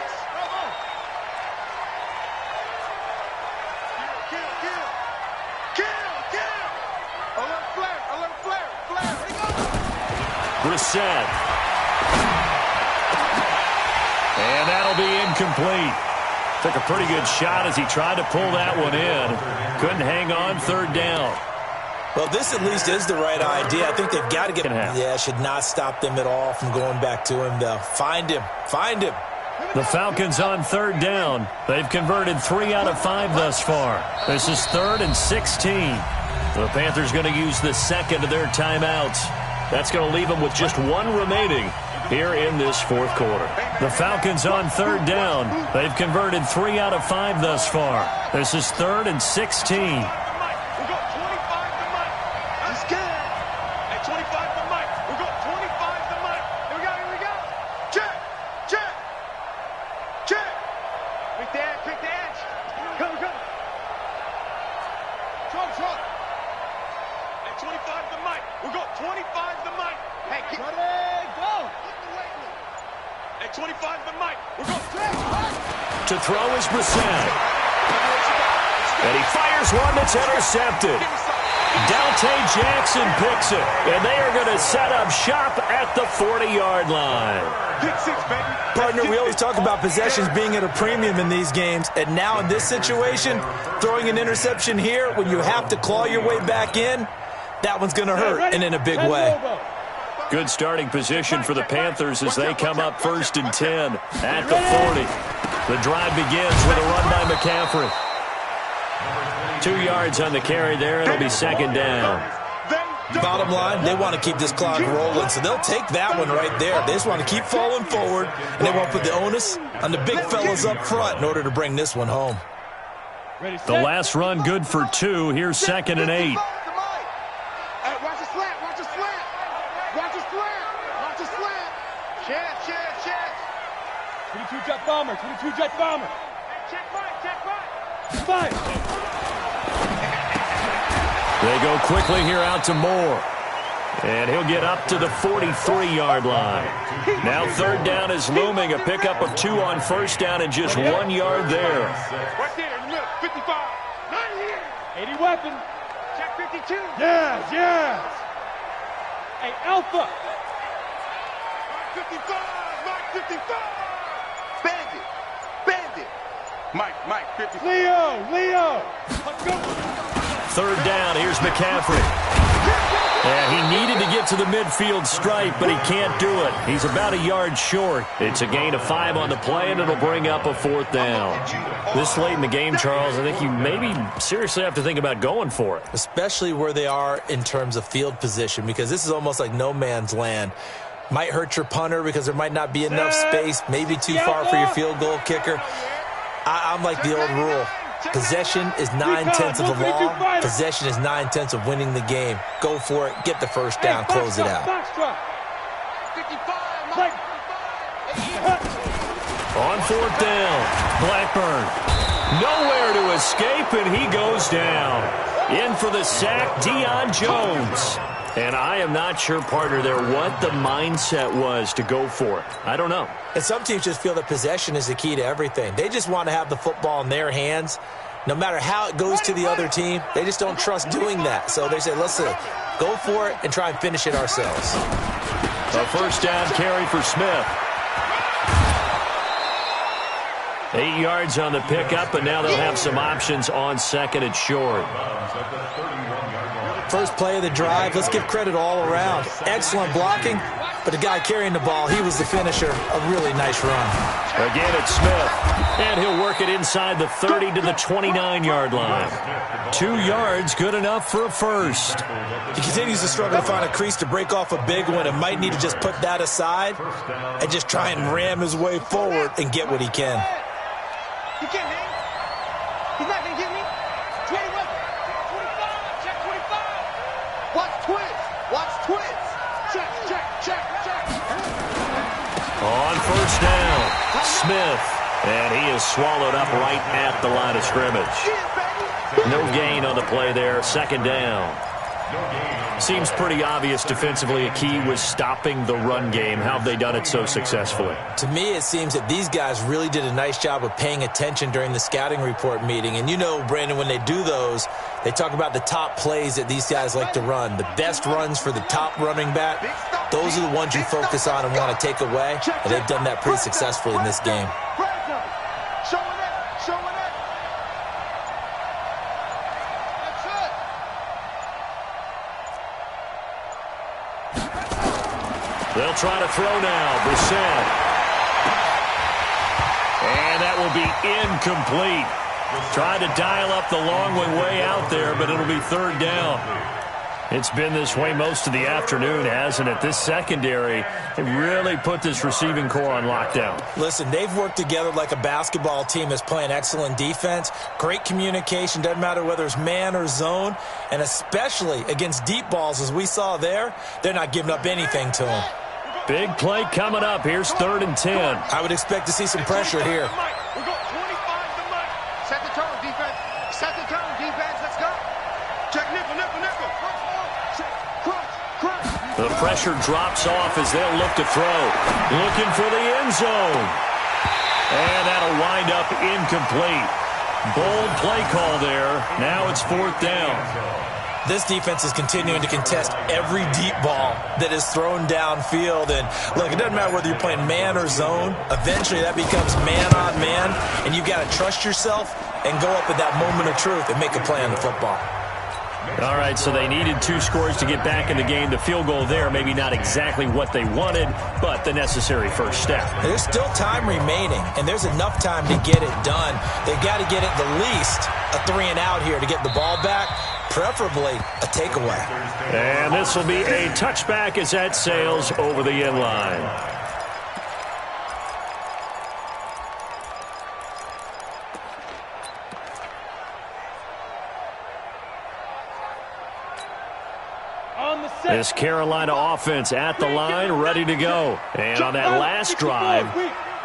Brissett. And that'll be incomplete. Took a pretty good shot as he tried to pull that one in. Couldn't hang on 3rd down. Well, this at least is the right idea. I think they've got to get him. Yeah, should not stop them at all from going back to him, though. Find him. Find him. The Falcons on 3rd down. They've converted 3 out of 5 thus far. This is 3rd and 16. The Panthers going to use the second of their timeouts. That's going to leave them with just 1 remaining here in this 4th quarter. The Falcons on 3rd down. They've converted 3 out of 5 thus far. This is 3rd and 16. To throw is Brissett. And he fires one that's intercepted. Dante Jackson picks it. And they are going to set up shop at the 40-yard line. Partner, we always talk about possessions being at a premium in these games. And now in this situation, throwing an interception here when you have to claw your way back in, that one's going to hurt, and in a big way. Good starting position for the Panthers as they come up 1st and 10 at the 40. The drive begins with a run by McCaffrey. 2 yards on the carry there. It'll be 2nd down. Bottom line, they want to keep this clock rolling, so they'll take that one right there. They just want to keep falling forward, and they want to put the onus on the big fellas up front in order to bring this one home. The last run good for 2. Here's 2nd and 8. Watch the slant. Watch the slant. Watch the slant. Watch the slant. Chance. 22 jet bomber. 22 jet bomber. Check Mike. Five. They go quickly here out to Moore. And he'll get up to the 43-yard line. Now 3rd down is looming. A pickup of 2 on 1st down and just 1 yard there. Right there in the middle. 55. Not here. 80 weapon. Check 52. Yes. Hey, Alpha. Mike 55. Bandit. Mike 55. Leo. Let's go. 3rd down. Here's McCaffrey. Yeah, he needed to get to the midfield stripe, but he can't do it. He's about a yard short. It's a gain of 5 on the play, and it'll bring up a 4th down. This late in the game, Charles, I think you maybe seriously have to think about going for it. Especially where they are in terms of field position, because this is almost like no man's land. Might hurt your punter because there might not be enough space, maybe too far for your field goal kicker. I'm like the old rule. Possession is 9/10 of the law. Possession is 9/10 of winning the game. Go for it. Get the first down. Close it out. On 4th down, Blackburn. Nowhere to escape, and he goes down. In for the sack, Deion Jones. And I am not sure, partner, there what the mindset was to go for it. I don't know. And some teams just feel that possession is the key to everything. They just want to have the football in their hands. No matter how it goes to the other team, they just don't trust doing that. So they say, listen, Go for it and try and finish it ourselves. A first down carry for Smith. 8 yards on the pickup, and now they'll have some options on second and short. First play of the drive, let's give credit all around. Excellent blocking, but the guy carrying the ball, he was the finisher. A really nice run. Again, it's Smith, and he'll work it inside the 30 to the 29-yard line. 2 yards, good enough for a first. He continues to struggle to find a crease to break off a big one, and might need to just put that aside and just try and ram his way forward and get what he can. He can't hit. He's not going to get me. 21. 25. Check 25. Watch twins. Watch twins. Check, check, check, check. On first down, Smith, and he is swallowed up right at the line of scrimmage. No gain on the play there, second down. Seems pretty obvious defensively a key was stopping the run game. How have they done it so successfully? To me, it seems that these guys really did a nice job of paying attention during the scouting report meeting. And you know, Brandon, when they do those, they talk about the top plays that these guys like to run. The best runs for the top running back, those are the ones you focus on and want to take away. And they've done that pretty successfully in this game. Showing it. Showing it. That's it. They'll try to throw now. Brissett. And that will be incomplete. Tried to dial up the long one way out there, but it'll be third down. It's been this way most of the afternoon, hasn't it? This secondary, they really put this receiving core on lockdown. Listen, they've worked together like a basketball team that's playing excellent defense. Great communication, doesn't matter whether it's man or zone. And especially against deep balls, as we saw there, they're not giving up anything to them. Big play coming up. Here's 3rd and 10. I would expect to see some pressure here. We go 25 to Mike. Set the tone, defense. Set the tone, defense. Let's go. Check nickel, nickel, nickel. The pressure drops off as they'll look to throw. Looking for the end zone. And that'll wind up incomplete. Bold play call there. Now it's 4th down. This defense is continuing to contest every deep ball that is thrown downfield. And look, it doesn't matter whether you're playing man or zone. Eventually that becomes man on man. And you got to trust yourself and go up at that moment of truth and make a play on the football. All right, so they needed 2 scores to get back in the game. The field goal there, maybe not exactly what they wanted, but the necessary first step. There's still time remaining, and there's enough time to get it done. They've got to get at the least a 3-and-out here to get the ball back, preferably a takeaway. And this will be a touchback as that sails over the end line. This Carolina offense at the line, ready to go. And on that last drive,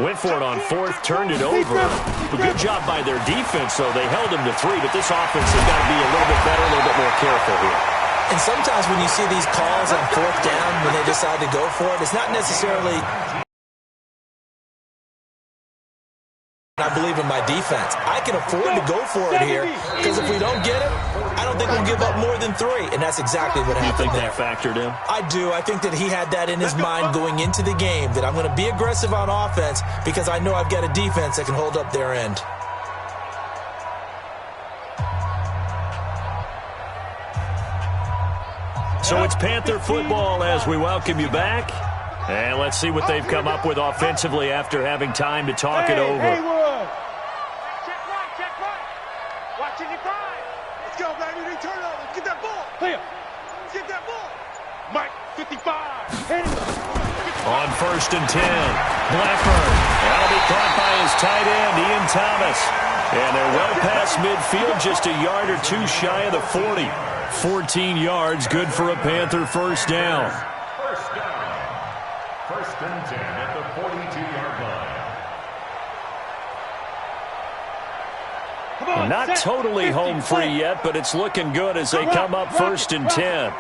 went for it on 4th, turned it over. A good job by their defense, though. They held them to 3, but this offense has got to be a little bit better, a little bit more careful here. And sometimes when you see these calls on 4th down, when they decide to go for it, it's not necessarily I believe in my defense. I can afford to go for it here because if we don't get it, I don't think we'll give up more than 3, and that's exactly what happened there. You think that factored in? I do. I think that he had that in his mind going into the game, that I'm going to be aggressive on offense because I know I've got a defense that can hold up their end. So it's Panther football as we welcome you back. And let's see what they've come up with offensively after having time to talk it over. Check right, check right. Watch it, let's go, baby. Return over. Get that ball. Clear. Get that ball. Mike, 55. On 1st and 10, Blackburn. That'll be caught by his tight end, Ian Thomas. And they're well past midfield, just a yard or 2 shy of the 40. 14 yards, good for a Panther first down. First and 10 at the 42-yard line. Not totally home free yet, but it's looking good as they come up 1st and 10.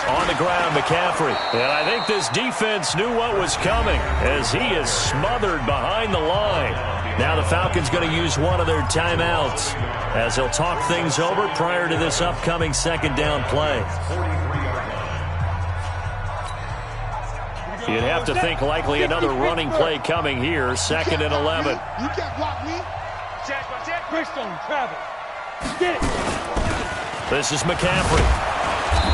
On the ground, McCaffrey. And I think this defense knew what was coming as he is smothered behind the line. Now the Falcons going to use one of their timeouts as they'll talk things over prior to this upcoming second down play. You'd have to think likely another running play coming here, 2nd and 11. You can't block me. Bridgestone, travel. Get it. This is McCaffrey.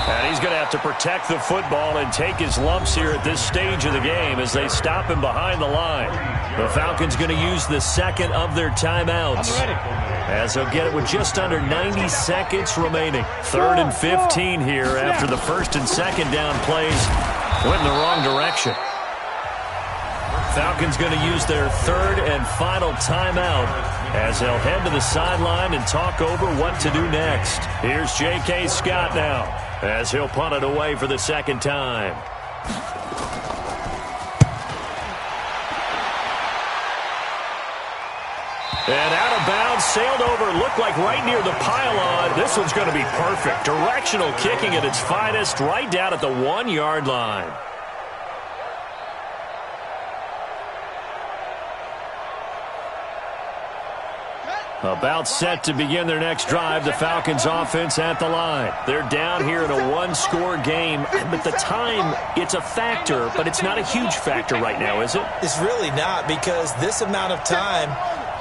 And he's going to have to protect the football and take his lumps here at this stage of the game as they stop him behind the line. The Falcons going to use the second of their timeouts as they'll get it with just under 90 seconds remaining. 3rd and 15 here after the 1st and 2nd down plays went in the wrong direction. Falcons going to use their 3rd and final timeout as they'll head to the sideline and talk over what to do next. Here's J.K. Scott now as he'll punt it away for the 2nd time. And out of bounds, sailed over, looked like right near the pylon. This one's going to be perfect. Directional kicking at its finest, right down at the 1-yard line. About set to begin their next drive, the Falcons offense at the line. They're down here in a one-score game, but the time, it's a factor, but it's not a huge factor right now, is it? It's really not, because this amount of time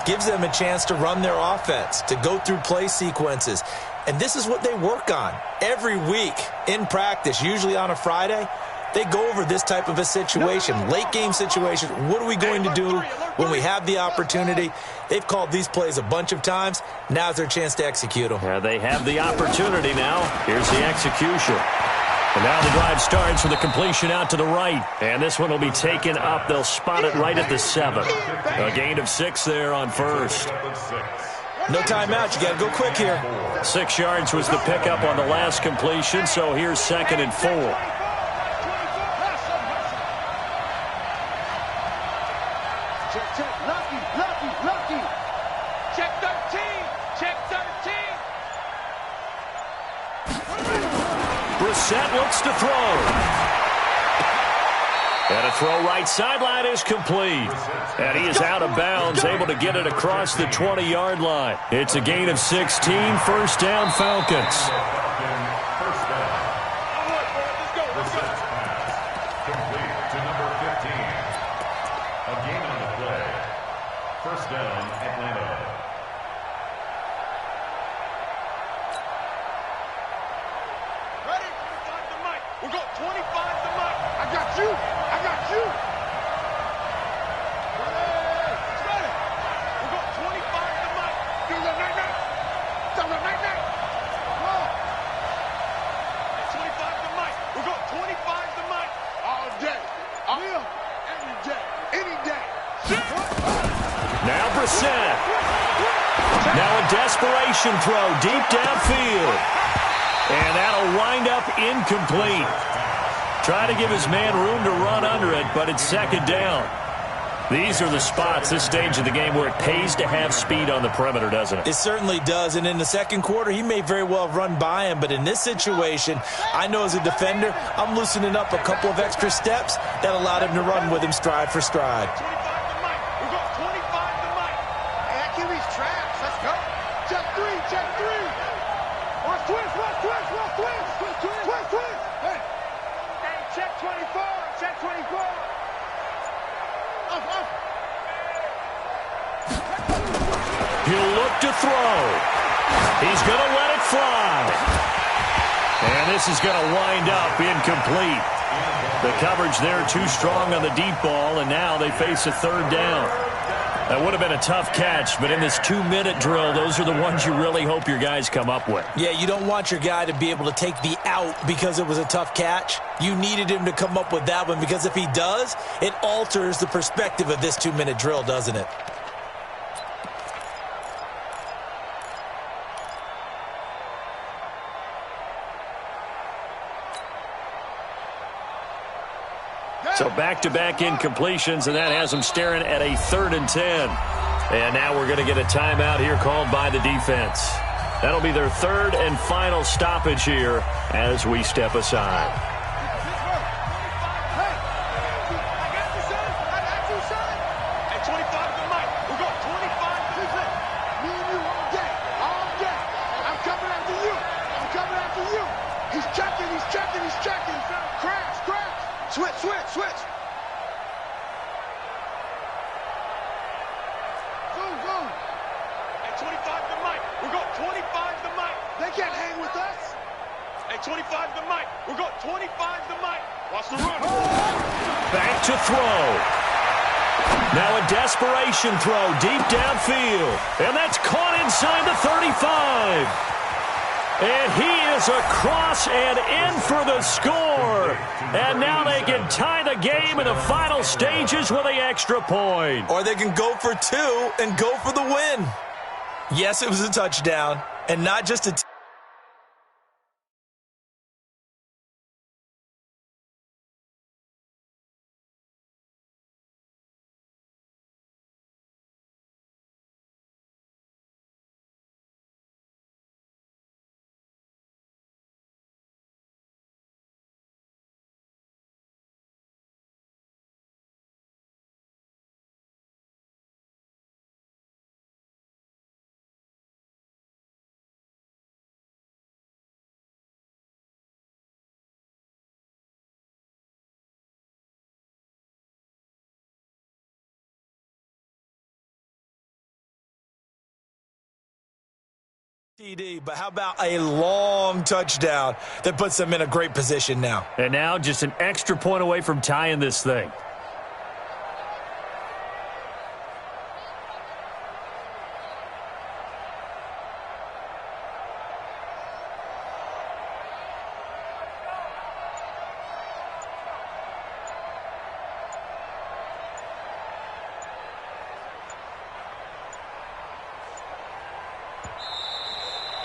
gives them a chance to run their offense, to go through play sequences. And this is what they work on every week in practice, usually on a Friday. They go over this type of a situation, late-game situation. What are we going to do when we have the opportunity? They've called these plays a bunch of times. Now's their chance to execute them. Yeah, they have the opportunity now. Here's the execution. And now the drive starts with a completion out to the right. And this one will be taken up. They'll spot it right at the 7. A gain of 6 there on 1st. No timeout. You got to go quick here. 6 yards was the pickup on the last completion, so here's 2nd and 4. Brissett looks to throw. And a throw right sideline is complete. And he is out of bounds, able to get it across the 20-yard line. It's a gain of 16, 1st down Falcons. Complete to number 15. A gain on the play. 1st down, Atlanta. We got 25 to Mike. I got you. I got you. Ready. Ready. We got 25 to Mike. Do the night-night. Do the night-night. Come on. 25 to Mike. We got 25 to Mike. All day. Every day. Any day. Now Brissett. Now a desperation throw deep downfield. And that'll wind up incomplete. Try to give his man room to run under it, but it's 2nd down. These are the spots, this stage of the game, where it pays to have speed on the perimeter, doesn't it? It certainly does, and in the 2nd quarter, he may very well run by him, but in this situation, I know as a defender, I'm loosening up a couple of extra steps that allowed him to run with him stride for stride. 25 to Mike. We got 25 to Mike. Hey, that QB's trash. Let's go. Check 3. Check 3. Watch twist. Watch twist. Watch twist. Twist. Twist. Twist. Hey. Hey, check 24. Check 24. He'll look to throw. He's going to let it fly. And this is going to wind up incomplete. The coverage there too strong on the deep ball, and now they face a 3rd down. That would have been a tough catch, but in this 2-minute drill, those are the ones you really hope your guys come up with. Yeah, you don't want your guy to be able to take the out because it was a tough catch. You needed him to come up with that one, because if he does, it alters the perspective of this 2-minute drill, doesn't it? So back-to-back incompletions, and that has them staring at a 3rd and 10. And now we're going to get a timeout here called by the defense. That'll be their third and final stoppage here as we step aside. Switch. Boom. Hey, 25 to Mike. We're going 25 to Mike. They can't hang with us. Hey, 25 to Mike. We're going 25 to Mike. Watch the run. Back to throw. Now a desperation throw deep downfield. And that's caught inside the 35. And he is across and in for the score. And now they can tie the game in the final stages with the extra point. Or they can go for two and go for the win. Yes, it was a touchdown, and not just a TD, but how about a long touchdown that puts them in a great position now? And now just an extra point away from tying this thing.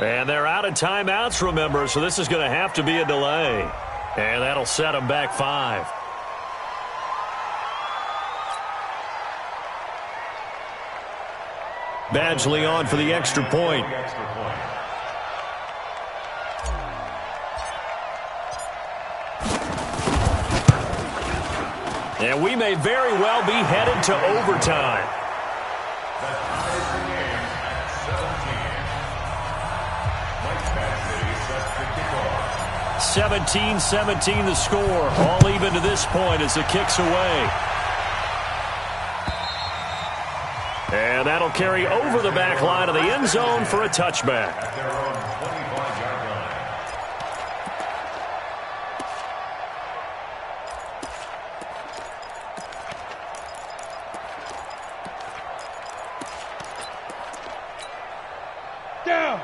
And they're out of timeouts, remember, so this is going to have to be a delay. And that'll set them back 5. Badgley on for the extra point. And we may very well be headed to overtime. 17-17 the score. All even to this point as the kick's away. And that'll carry over the back line of the end zone for a touchback. At their own 25-yard line.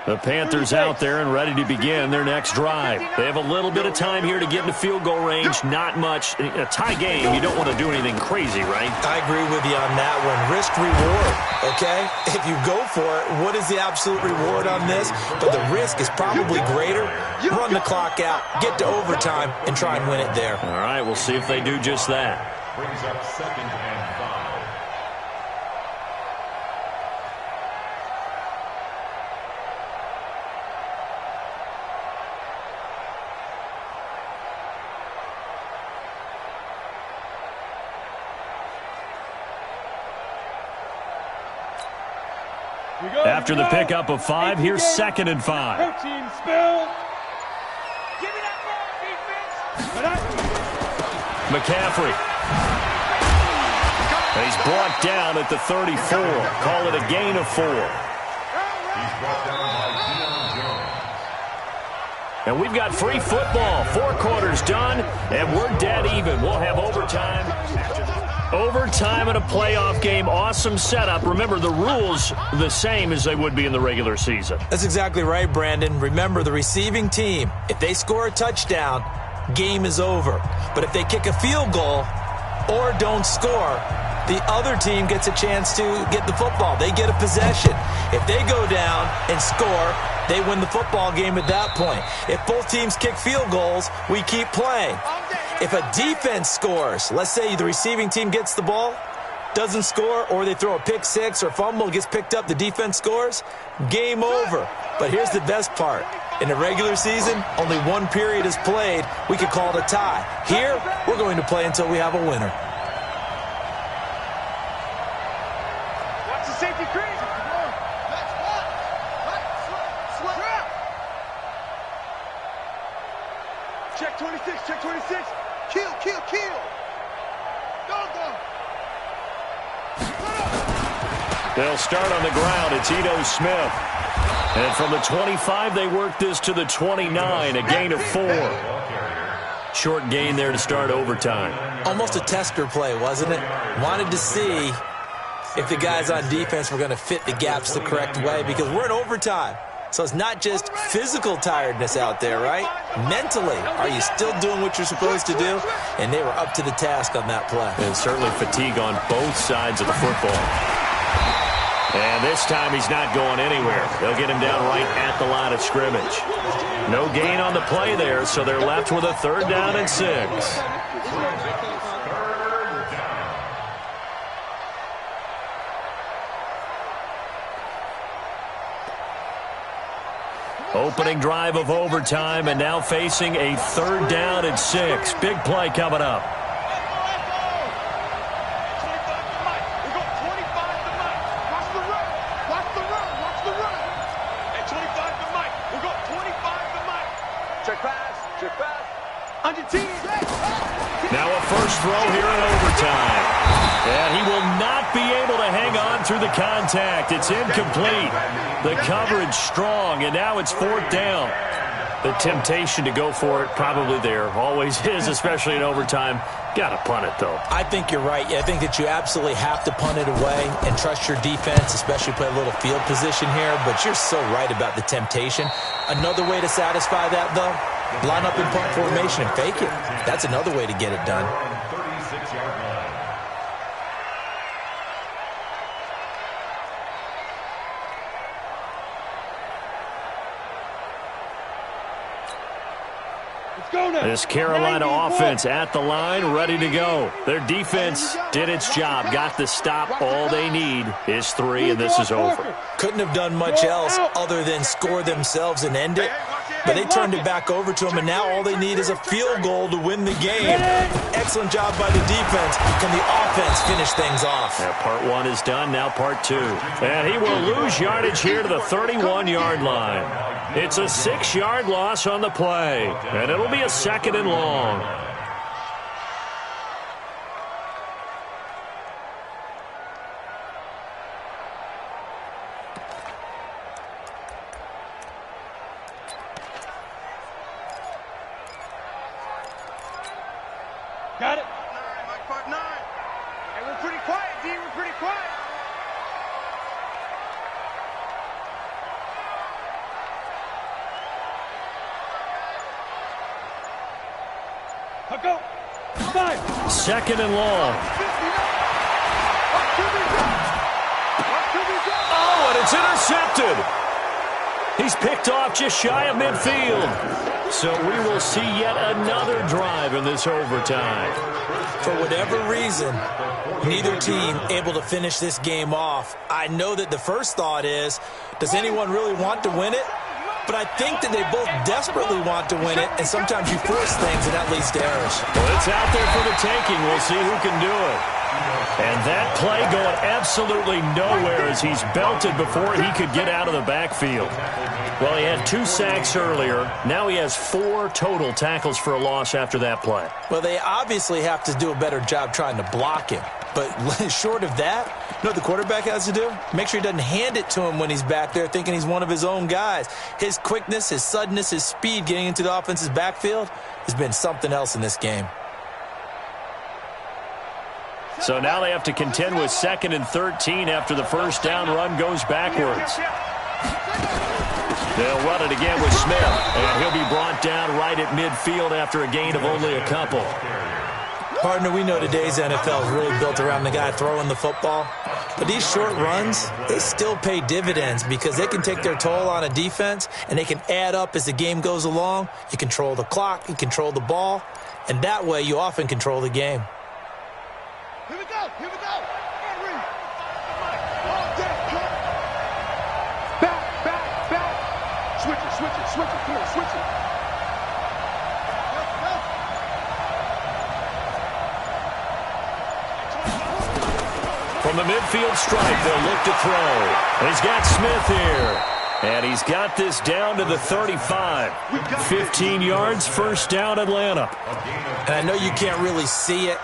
The Panthers out there and ready to begin their next drive. They have a little bit of time here to get into field goal range. Not much. In a tie game, you don't want to do anything crazy, right? I agree with you on that one. Risk reward, okay? If you go for it, what is the absolute reward on this? But the risk is probably greater. Run the clock out, get to overtime, and try and win it there. All right, we'll see if they do just that. Brings up 2nd and 5. After the pickup of 5, here's 2nd and 5. Coaching spill. Give me that ball, defense. McCaffrey. He's brought down at the 34. Call it a gain of 4. He's brought down by Deion Jones. And we've got free football. 4 quarters done, and we're dead even. We'll have overtime. Overtime in a playoff game. Awesome setup. Remember, the rules the same as they would be in the regular season. That's exactly right, Brandon. Remember, the receiving team, if they score a touchdown, game is over. But if they kick a field goal or don't score, the other team gets a chance to get the football. They get a possession. If they go down and score, they win the football game at that point. If both teams kick field goals, we keep playing. If a defense scores, let's say the receiving team gets the ball, doesn't score, or they throw a pick six or fumble, gets picked up, the defense scores, game over. But here's the best part. In the regular season, only one period is played. We could call it a tie. Here, we're going to play until we have a winner. Watch the safety crease. Check 26, check 26. Kill, kill, kill. Go, go. They'll start on the ground. It's Ito Smith. And from the 25, they work this to the 29, a gain of 4. Short gain there to start overtime. Almost a tester play, wasn't it? Wanted to see if the guys on defense were going to fit the gaps the correct way, because we're in overtime. So it's not just physical tiredness out there, right? Mentally, are you still doing what you're supposed to do? And they were up to the task on that play. And certainly fatigue on both sides of the football. And this time he's not going anywhere. They'll get him down right at the line of scrimmage. No gain on the play there, so they're left with a 3rd down and 6. Opening drive of overtime, and now facing a 3rd down and 6. Big play coming up. Now a first throw here in overtime. And he will not be able to hang on through the contact. It's incomplete. The coverage strong, and now it's 4th down. The temptation to go for it probably there. Always is, especially in overtime. Got to punt it, though. I think you're right. I think that you absolutely have to punt it away and trust your defense, especially play a little field position here. But you're so right about the temptation. Another way to satisfy that, though, line up in punt formation and fake it. That's another way to get it done. 36-yard line. This Carolina offense at the line, ready to go. Their defense did its job, got the stop. All they need is 3, and this is over. Couldn't have done much else other than score themselves and end it. But they turned it back over to them, and now all they need is a field goal to win the game. Excellent job by the defense. Can the offense finish things off? Yeah, part 1 is done, now part 2. And he will lose yardage here to the 31-yard line. It's a 6-yard loss on the play, and it'll be a 2nd and long. Got it. 9. Hey, we're pretty quiet, D. We're pretty quiet. Go. 5. 2nd and long. Oh, and it's intercepted. He's picked off just shy of midfield. So we will see yet another drive in this overtime. For whatever reason, neither team able to finish this game off. I know that the first thought is, does anyone really want to win it? But I think that they both desperately want to win it, and sometimes you force things, and that leads to errors. Well, it's out there for the taking. We'll see who can do it. And that play going absolutely nowhere as he's belted before he could get out of the backfield. Well, he had 2 sacks earlier. Now he has 4 total tackles for a loss after that play. Well, they obviously have to do a better job trying to block him. But short of that, you know what the quarterback has to do? Make sure he doesn't hand it to him when he's back there thinking he's one of his own guys. His quickness, his suddenness, his speed getting into the offense's backfield has been something else in this game. So now they have to contend with 2nd and 13 after the first down run goes backwards. They'll run it again with Smith, and he'll be brought down right at midfield after a gain of only a couple. Partner, we know today's NFL is really built around the guy throwing the football. But these short runs, they still pay dividends because they can take their toll on a defense, and they can add up as the game goes along. You control the clock, you control the ball, and that way you often control the game. Here we go, here we go. switch it. Come on, switch it. From the midfield stripe, they'll look to throw. He's got Smith here. And he's got this down to the 35. 15 yards, first down, Atlanta. And I know you can't really see it,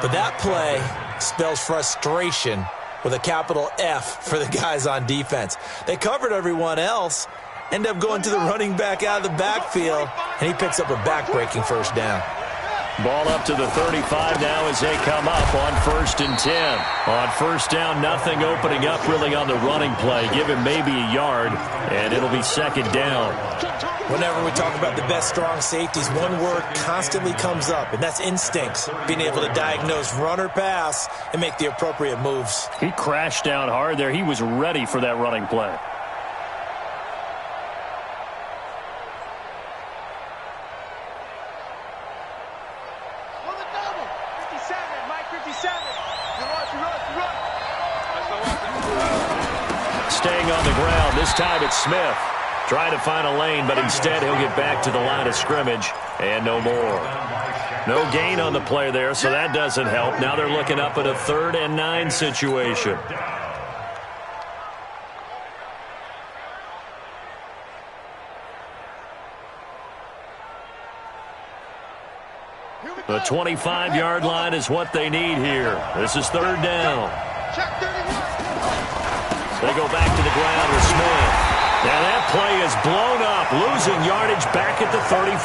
but that play spells frustration with a capital F for the guys on defense. They covered everyone else, end up going to the running back out of the backfield, and he picks up a back-breaking first down. Ball up to the 35 now as they come up on 1st and 10. On first down, nothing opening up really on the running play. Give him maybe a yard, and it'll be 2nd down. Whenever we talk about the best strong safeties, one word constantly comes up, and that's instincts. Being able to diagnose run or pass and make the appropriate moves. He crashed down hard there. He was ready for that running play. Staying on the ground. This time it's Smith. Trying to find a lane, but instead he'll get back to the line of scrimmage and no more. No gain on the play there, so that doesn't help. Now they're looking up at a 3rd and 9 situation. The 25-yard line is what they need here. This is 3rd down. They go back to the ground with Smith. Now that play is blown up, losing yardage back at the 35.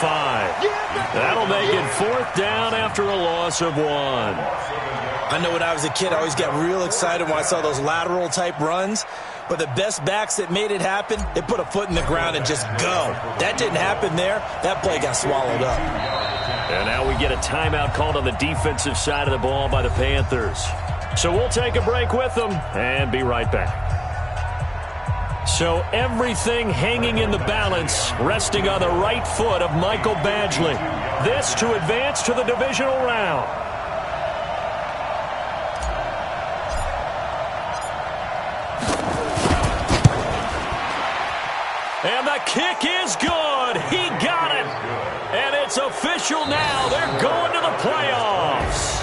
That'll make it 4th down after a loss of 1. I know when I was a kid, I always got real excited when I saw those lateral-type runs. But the best backs that made it happen, they put a foot in the ground and just go. That didn't happen there. That play got swallowed up. And now we get a timeout called on the defensive side of the ball by the Panthers. So we'll take a break with them and be right back. So everything hanging in the balance, resting on the right foot of Michael Badgley. This to advance to the divisional round. And the kick is good. He got it. And it's official now. They're going to the playoffs.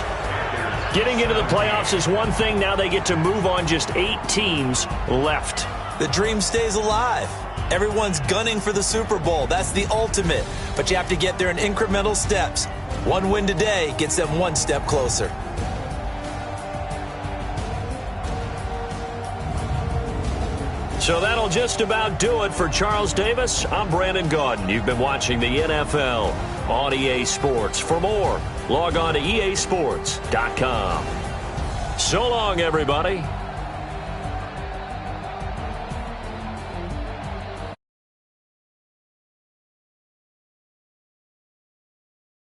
Getting into the playoffs is one thing. Now they get to move on. Just 8 teams left. The dream stays alive. Everyone's gunning for the Super Bowl. That's the ultimate. But you have to get there in incremental steps. One win today gets them one step closer. So that'll just about do it for Charles Davis. I'm Brandon Gaudin. You've been watching the NFL on EA Sports. For more, log on to easports.com. So long, everybody.